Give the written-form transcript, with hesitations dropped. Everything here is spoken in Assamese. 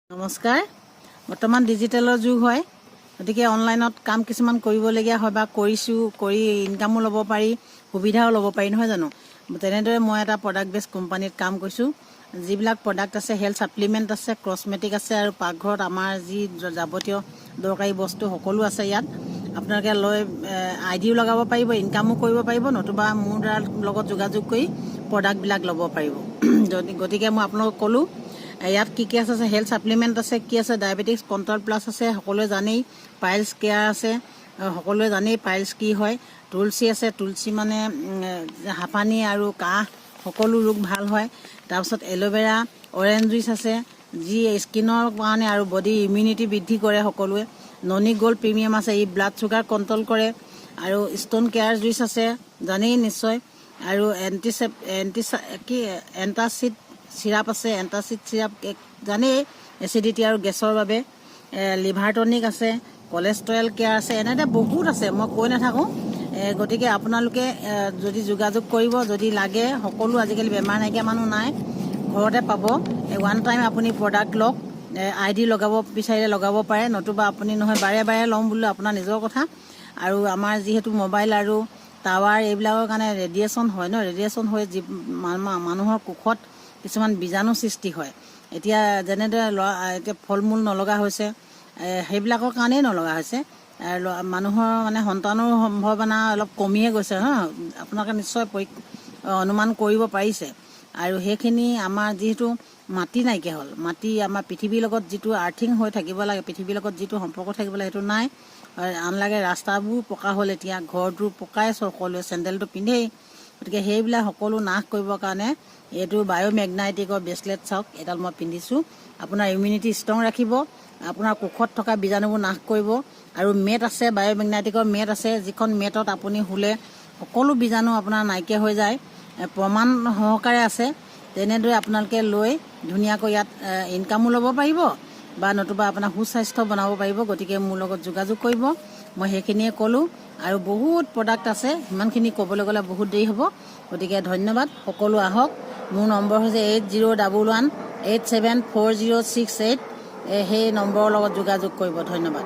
নমস্কাৰ। বৰ্তমান ডিজিটেলৰ যুগ হয়, গতিকে অনলাইনত কাম কিছুমান কৰিবলগীয়া হয় বা কৰি ইনকামো ল'ব পাৰি, সুবিধাও ল'ব পাৰি, নহয় জানো? তেনেদৰে মই এটা প্ৰডাক্ট বেছ কোম্পানীত কাম কৰিছোঁ। যিবিলাক প্ৰডাক্ট আছে, হেল্থ ছাপ্লিমেণ্ট আছে, কছমেটিক আছে আৰু পাকঘৰত আমাৰ যি যাৱতীয় দৰকাৰী বস্তু সকলো আছে ইয়াত। আপোনালোকে লৈ আইডিও লগাব পাৰিব, ইনকামো কৰিব পাৰিব, নতুবা মোৰ দ্বাৰা লগত যোগাযোগ কৰি প্ৰডাক্টবিলাক ল'ব পাৰিব। গতিকে মই আপোনালোকক ক'লোঁ ইয়াত কি আছে, হেল্থ ছাপ্লিমেণ্ট আছে, কি আছে, ডায়েবেটিক্স কণ্ট্ৰল প্লাছ আছে, সকলোৱে জানেই। পাইলছ কেয়াৰ আছে, সকলোৱে জানেই পাইলছ কি হয়। তুলসী আছে, তুলসী মানে হাঁপানি আৰু কাহ সকলো ৰোগ ভাল হয়। তাৰপিছত এল'ভেৰা, অৰেঞ্জ জুইচ আছে, যি স্কিনৰ কাৰণে আৰু বডি ইমিউনিটি বৃদ্ধি কৰে সকলোৱে। ননী গ'ল্ড প্ৰিমিয়াম আছে, ই ব্লাড চুগাৰ কণ্ট্ৰল কৰে। আৰু ষ্ট'ন কেয়াৰ জুইচ আছে, জানেই নিশ্চয়। আৰু এণ্টাচিড চিৰাপ আছে, এণ্টাচিড চিৰাপ জানেই, এচিডিটি আৰু গেছৰ বাবে। লিভাৰ টনিক আছে, কলেষ্ট্ৰল কেয়াৰ আছে, এনেদৰে বহুত আছে, মই কৈ নাথাকোঁ। গতিকে আপোনালোকে যদি যোগাযোগ কৰিব, যদি লাগে, সকলো আজিকালি বেমাৰ নাইকিয়া মানুহ নাই, ঘৰতে পাব। ওৱান টাইম আপুনি প্ৰডাক্ট লওক, আইডি লগাব বিচাৰিলে লগাব পাৰে, নতুবা আপুনি নহয় বাৰে বাৰে ল'ম বুলি আপোনাৰ নিজৰ কথা। আৰু আমাৰ যিহেতু মোবাইল আৰু টাৱাৰ এইবিলাকৰ কাৰণে ৰেডিয়েশ্যন হয় ন, ৰেডিয়েশ্যন হৈ যি মানুহৰ কোষত কিছুমান বীজাণু সৃষ্টি হয়। এতিয়া যেনেদৰে এতিয়া ফল মূল নলগা হৈছে, সেইবিলাকৰ কাৰণেই নলগা হৈছে। মানুহৰ মানে সন্তানৰ সম্ভাৱনা অলপ কমিয়ে গৈছে ন, আপোনালোকে নিশ্চয় অনুমান কৰিব পাৰিছে। আৰু সেইখিনি আমাৰ যিহেতু মাটি নাইকিয়া হ'ল, মাটি আমাৰ পৃথিৱীৰ লগত যিটো আৰ্থিং হৈ থাকিব লাগে, পৃথিৱীৰ লগত যিটো সম্পৰ্ক থাকিব লাগে, সেইটো নাই। আনলাগে ৰাস্তাবোৰ পকা হ'ল, এতিয়া ঘৰটো পকাই সকলোৱে চেণ্ডেলটো পিন্ধেই। গতিকে সেইবিলাক সকলো নাশ কৰিবৰ কাৰণে এইটো বায়'মেগনেটিকৰ ব্ৰেচলেট চাওক, এডাল মই পিন্ধিছোঁ। আপোনাৰ ইমিউনিটি ষ্ট্ৰং ৰাখিব, আপোনাৰ কোষত থকা বীজাণুবোৰ নাশ কৰিব। আৰু মেট আছে, বায়'মেগনেটিকৰ মেট আছে, যিখন মেটত আপুনি শুলে সকলো বীজাণু আপোনাৰ নাইকিয়া হৈ যায়, প্ৰমাণ সহকাৰে আছে। তেনেদৰে আপোনালোকে লৈ ধুনীয়াকৈ ইয়াত ইনকামো ল'ব পাৰিব বা নতুবা আপোনাৰ সুস্বাস্থ্য বনাব পাৰিব। গতিকে মোৰ লগত যোগাযোগ কৰিব, মই সেইখিনিয়ে ক'লোঁ। আৰু বহুত প্ৰডাক্ট আছে, সিমানখিনি ক'বলৈ গ'লে বহুত দেৰি হ'ব। গতিকে ধন্যবাদ, সকলো আহক। মোৰ নম্বৰ হৈছে 8011874068। সেই নম্বৰৰ লগত যোগাযোগ কৰিব। ধন্যবাদ।